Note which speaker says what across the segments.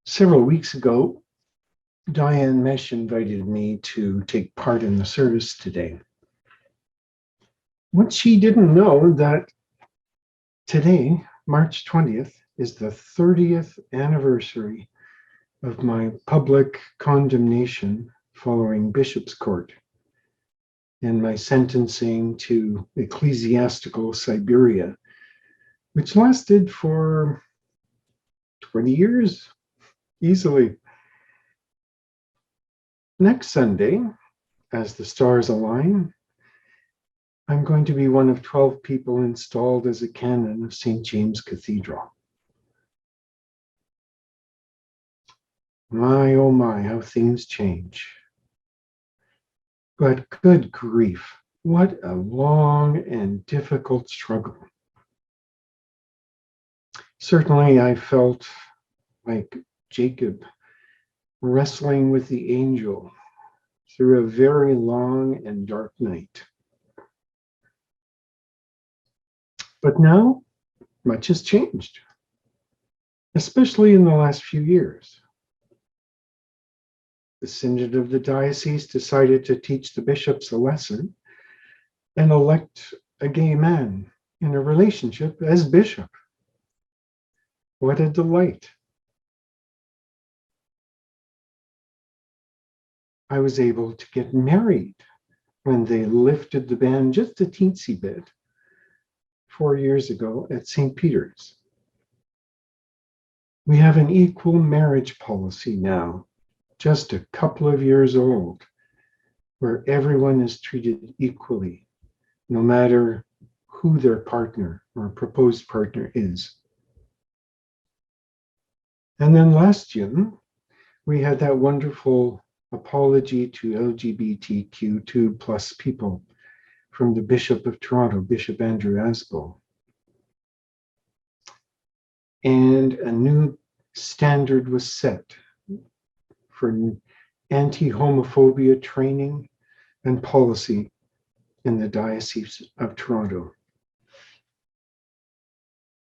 Speaker 1: Several weeks ago, Diane Mesh invited me to take part in the service today. What she didn't know that today, March 20th, is the 30th anniversary of my public condemnation following Bishop's Court and my sentencing to ecclesiastical Siberia, which lasted for 20 years, easily. Next Sunday, as the stars align, I'm going to be one of 12 people installed as a canon of St. James Cathedral. My, oh my, how things change. But good grief, what a long and difficult struggle. Certainly, I felt like Jacob wrestling with the angel through a very long and dark night. But now, much has changed, especially in the last few years. The synod of the diocese decided to teach the bishops a lesson and elect a gay man in a relationship as bishop. What a delight. I was able to get married when they lifted the ban just a teensy bit 4 years ago at St. Peter's. We have an equal marriage policy now, just a couple of years old, where everyone is treated equally, no matter who their partner or proposed partner is. And then last June, we had that wonderful apology to LGBTQ2 plus people from the Bishop of Toronto, Bishop Andrew Asbo. And a new standard was set for anti-homophobia training and policy in the Diocese of Toronto.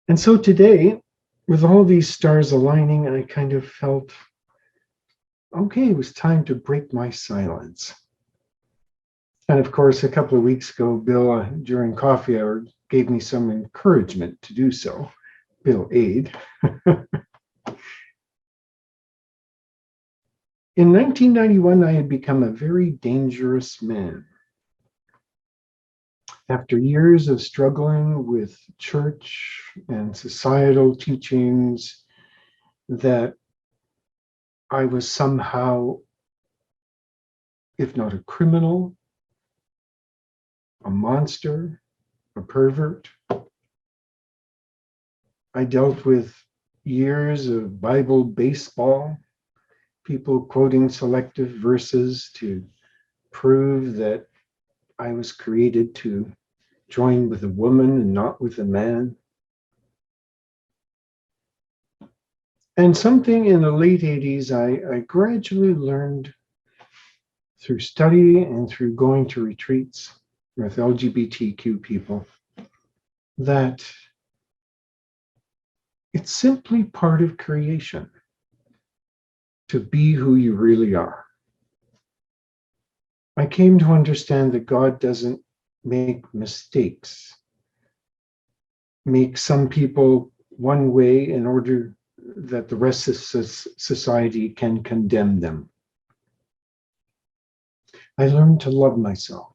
Speaker 1: And so today, with all these stars aligning, I kind of felt, okay, it was time to break my silence. And of course, a couple of weeks ago, Bill, during coffee hour, gave me some encouragement to do so. Bill Aid. In 1991, I had become a very dangerous man. After years of struggling with church and societal teachings that I was somehow, if not a criminal, a monster, a pervert. I dealt with years of Bible baseball, people quoting selective verses to prove that I was created to join with a woman and not with a man. And something in the late 80s, I gradually learned through study and through going to retreats with LGBTQ people that it's simply part of creation to be who you really are. I came to understand that God doesn't make mistakes, make some people one way in order that the rest of society can condemn them. I learned to love myself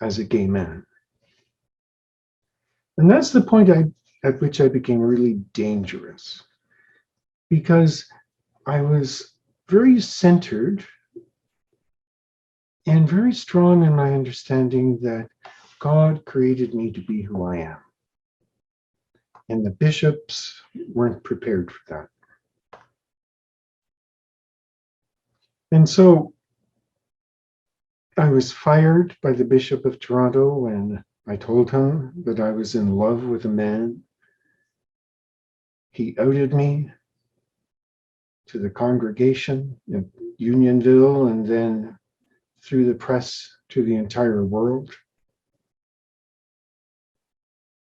Speaker 1: as a gay man. And that's the point at which I became really dangerous, because I was very centered and very strong in my understanding that God created me to be who I am. And the bishops weren't prepared for that. And so I was fired by the Bishop of Toronto when I told him that I was in love with a man. He outed me to the congregation in Unionville and then through the press to the entire world.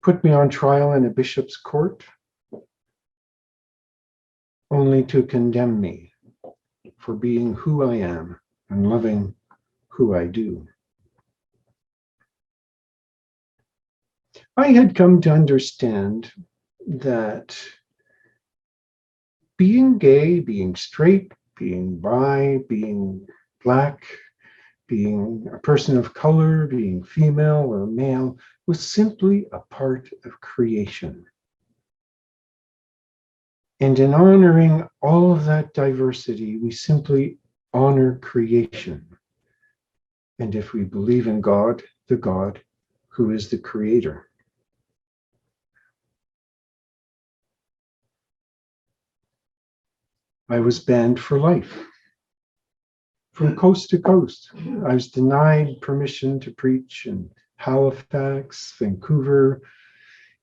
Speaker 1: Put me on trial in a bishop's court. only to condemn me for being who I am and loving who I do. I had come to understand that being gay, being straight, being bi, being black, being a person of color, being female or male, was simply a part of creation. And in honoring all of that diversity, we simply honor creation. And if we believe in God, the God who is the creator. I was banned for life. From coast to coast, I was denied permission to preach in Halifax, Vancouver,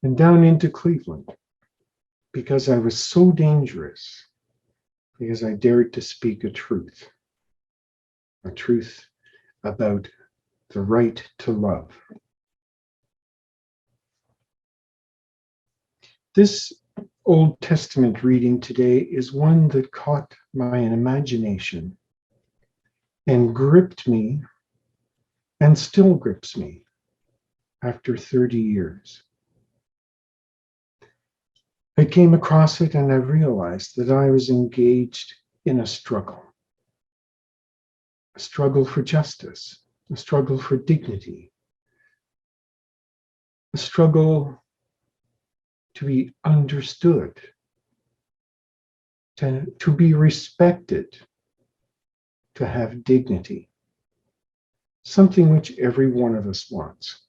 Speaker 1: and down into Cleveland because I was so dangerous, because I dared to speak a truth about the right to love. This Old Testament reading today is one that caught my imagination and gripped me and still grips me after 30 years. I came across it and I realized that I was engaged in a struggle for justice, a struggle for dignity, a struggle to be understood, to be respected, to have dignity, something which every one of us wants.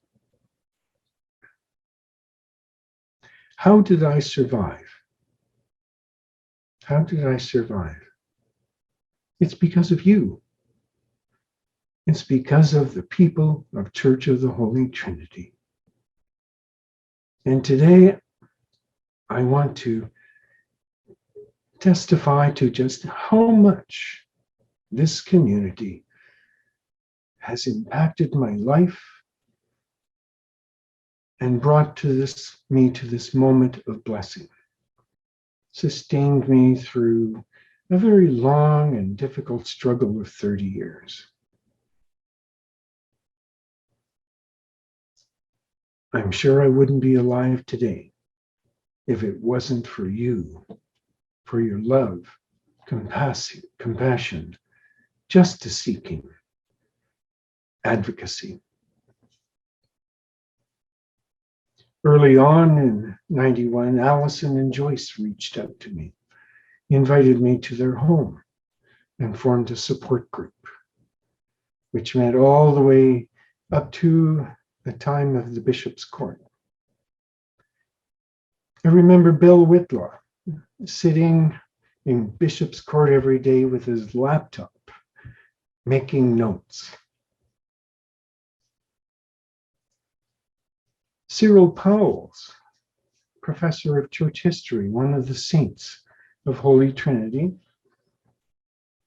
Speaker 1: How did I survive? How did I survive? It's because of you. It's because of the people of Church of the Holy Trinity. And today, I want to testify to just how much this community has impacted my life and brought me to this moment of blessing, sustained me through a very long and difficult struggle of 30 years. I'm sure I wouldn't be alive today if it wasn't for you, for your love, compassion, justice seeking, advocacy. Early on in 91, Allison and Joyce reached out to me, invited me to their home, and formed a support group, which met all the way up to the time of the Bishop's Court. I remember Bill Whitlaw sitting in Bishop's Court every day with his laptop, making notes. Cyril Powell's professor of church history, one of the saints of Holy Trinity,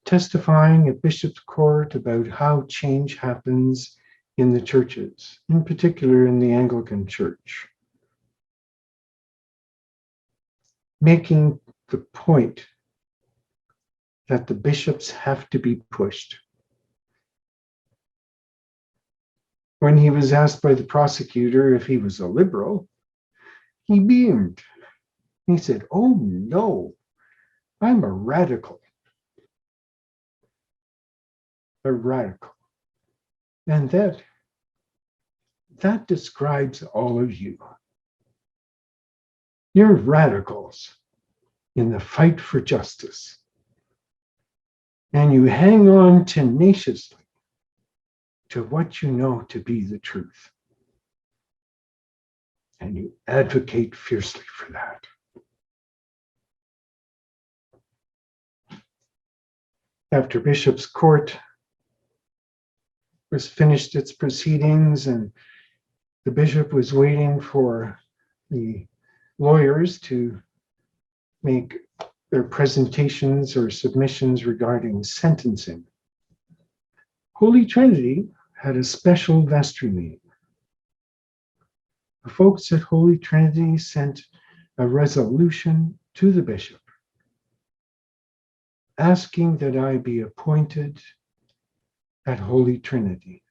Speaker 1: testifying at Bishop's Court about how change happens in the churches, in particular in the Anglican Church, making the point that the bishops have to be pushed. When he was asked by the prosecutor if he was a liberal, he beamed. He said, "Oh no, I'm a radical." A radical. And that describes all of you. You're radicals in the fight for justice. And you hang on tenaciously to what you know to be the truth. And you advocate fiercely for that. After Bishop's Court was finished its proceedings and the bishop was waiting for the lawyers to make their presentations or submissions regarding sentencing, Holy Trinity had a special vestry meeting. The folks at Holy Trinity sent a resolution to the bishop asking that I be appointed at Holy Trinity.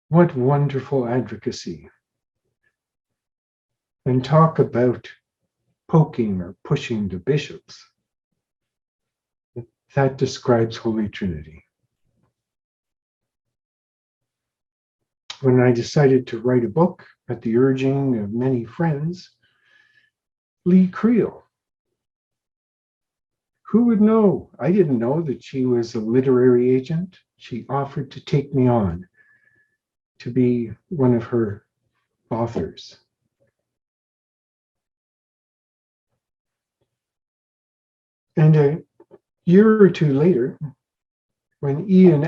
Speaker 1: What wonderful advocacy. And talk about poking or pushing the bishops. That describes Holy Trinity. When I decided to write a book at the urging of many friends, Lee Creel, who would know? I didn't know that she was a literary agent. She offered to take me on to be one of her authors. And a year or two later, when Ian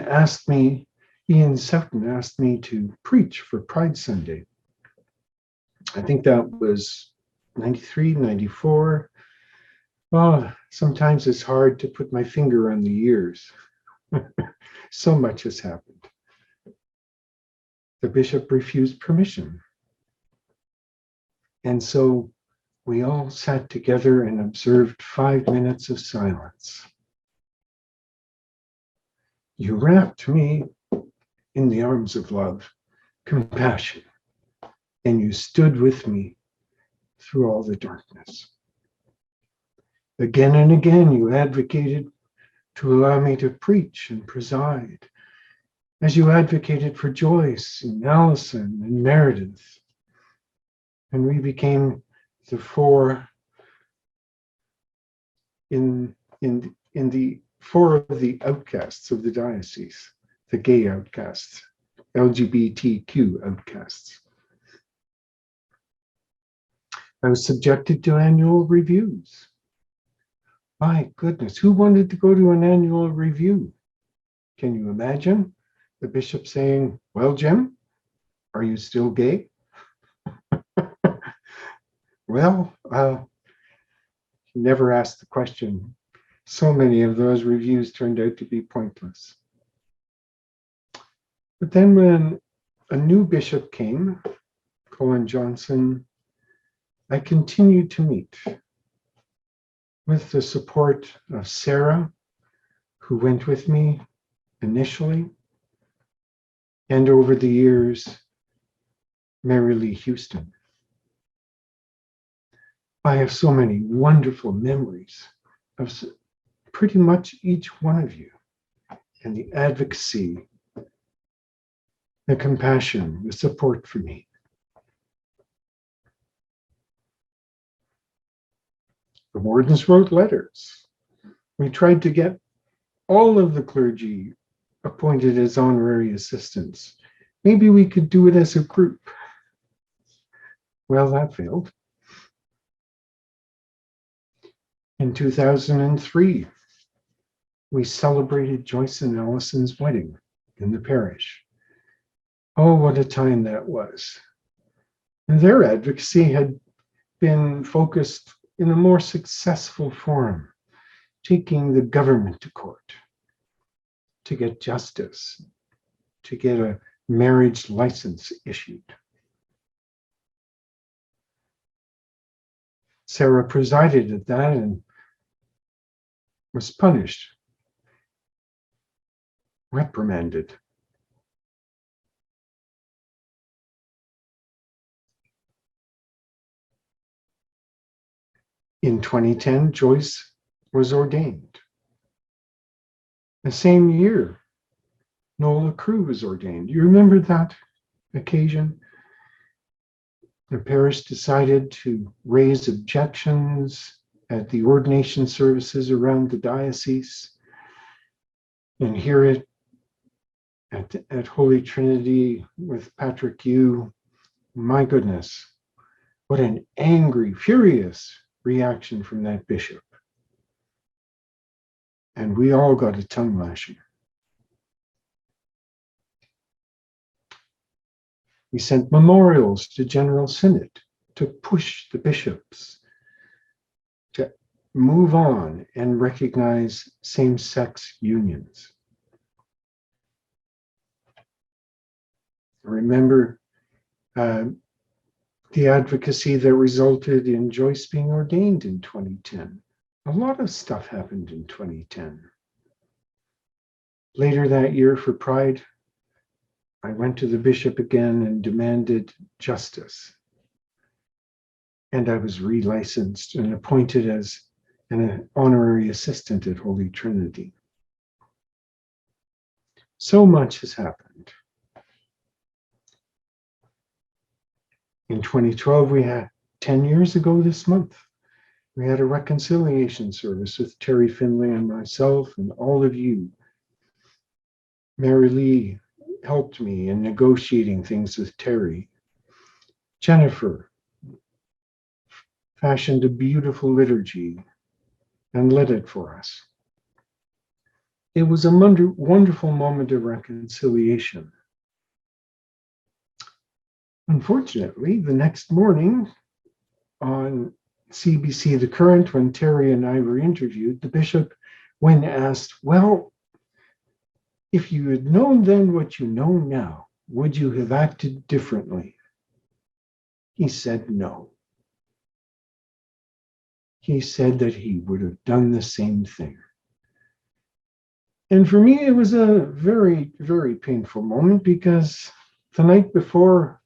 Speaker 1: Sutton asked me to preach for Pride Sunday, I think that was 93, 94. Well, sometimes it's hard to put my finger on the years. So much has happened. The bishop refused permission. And so we all sat together and observed 5 minutes of silence. You wrapped me in the arms of love, compassion, and you stood with me through all the darkness. Again and again, you advocated to allow me to preach and preside, as you advocated for Joyce and Allison and Meredith. And we became the four in the four of the outcasts of the diocese, the gay outcasts, LGBTQ outcasts. I was subjected to annual reviews. My goodness, who wanted to go to an annual review? Can you imagine the bishop saying, well, Jim, are you still gay? Well, he never asked the question. So many of those reviews turned out to be pointless. But then when a new bishop came, Colin Johnson, I continued to meet with the support of Sarah, who went with me initially, and over the years, Mary Lee Houston. I have so many wonderful memories of pretty much each one of you, and the advocacy, the compassion, the support for me. The wardens wrote letters. We tried to get all of the clergy appointed as honorary assistants. Maybe we could do it as a group. Well, that failed. In 2003, we celebrated Joyce and Allison's wedding in the parish. Oh, what a time that was. And their advocacy had been focused in a more successful forum, taking the government to court to get justice, to get a marriage license issued. Sarah presided at that and was punished, reprimanded. In 2010, Joyce was ordained. The same year, Nola Crew was ordained. You remember that occasion? The parish decided to raise objections at the ordination services around the diocese and hear it at Holy Trinity with Patrick Yu. My goodness, what an angry, furious reaction from that bishop. And we all got a tongue lashing. We sent memorials to General Synod to push the bishops to move on and recognize same-sex unions. I remember the advocacy that resulted in Joyce being ordained in 2010. A lot of stuff happened in 2010. Later that year for Pride, I went to the bishop again and demanded justice. And I was relicensed and appointed as an honorary assistant at Holy Trinity. So much has happened. In 2012, we had 10 years ago this month, we had a reconciliation service with Terry Finley and myself and all of you. Mary Lee helped me in negotiating things with Terry. Jennifer fashioned a beautiful liturgy and led it for us. It was a wonderful moment of reconciliation. Unfortunately, the next morning on CBC The Current, when Terry and I were interviewed, the bishop, when asked, well, if you had known then what you know now, would you have acted differently? He said no. He said that he would have done the same thing. And for me, it was a very, very painful moment because the night before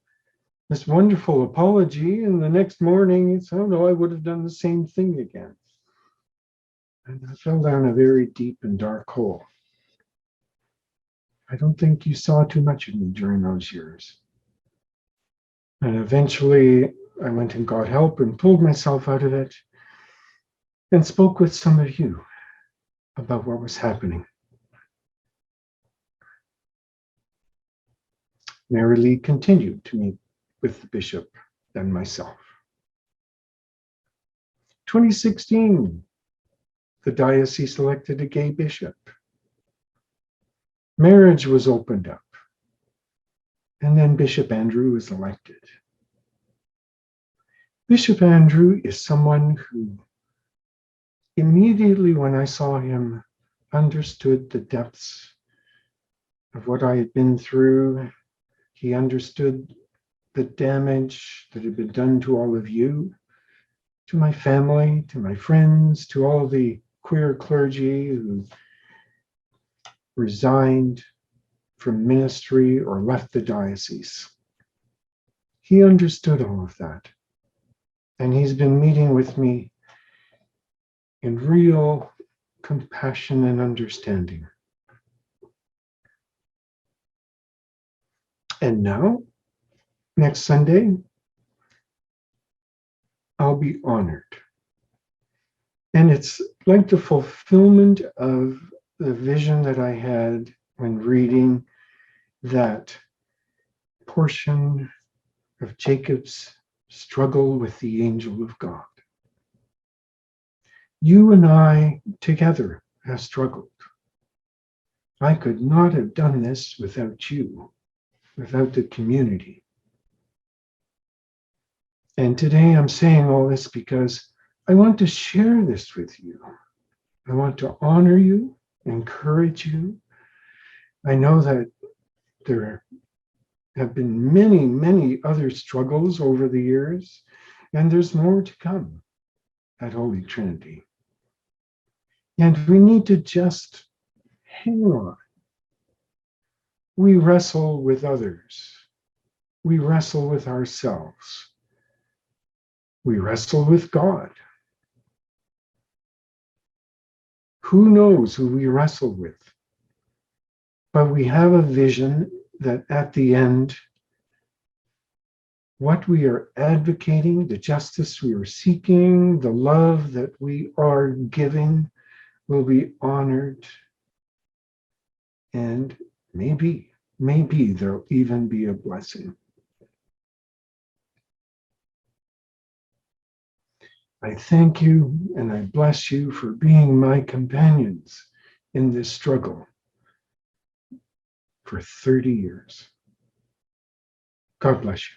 Speaker 1: this wonderful apology, and the next morning, it's, oh no, I would have done the same thing again. And I fell down a very deep and dark hole. I don't think you saw too much of me during those years. And eventually, I went and got help and pulled myself out of it and spoke with some of you about what was happening. Mary Lee continued to meet with the bishop and myself. 2016, the diocese elected a gay bishop. Marriage was opened up. And then Bishop Andrew was elected. Bishop Andrew is someone who immediately when I saw him understood the depths of what I had been through. He understood the damage that had been done to all of you, to my family, to my friends, to all the queer clergy who resigned from ministry or left the diocese. He understood all of that. And he's been meeting with me in real compassion and understanding. And now, next Sunday, I'll be honored. And it's like the fulfillment of the vision that I had when reading that portion of Jacob's struggle with the angel of God. You and I together have struggled. I could not have done this without you, without the community. And today I'm saying all this because I want to share this with you. I want to honor you, encourage you. I know that there have been many, many other struggles over the years, and there's more to come at Holy Trinity. And we need to just hang on. We wrestle with others. We wrestle with ourselves. We wrestle with God. Who knows who we wrestle with? But we have a vision that at the end, what we are advocating, the justice we are seeking, the love that we are giving will be honored. And maybe there'll even be a blessing. I thank you and I bless you for being my companions in this struggle for 30 years. God bless you.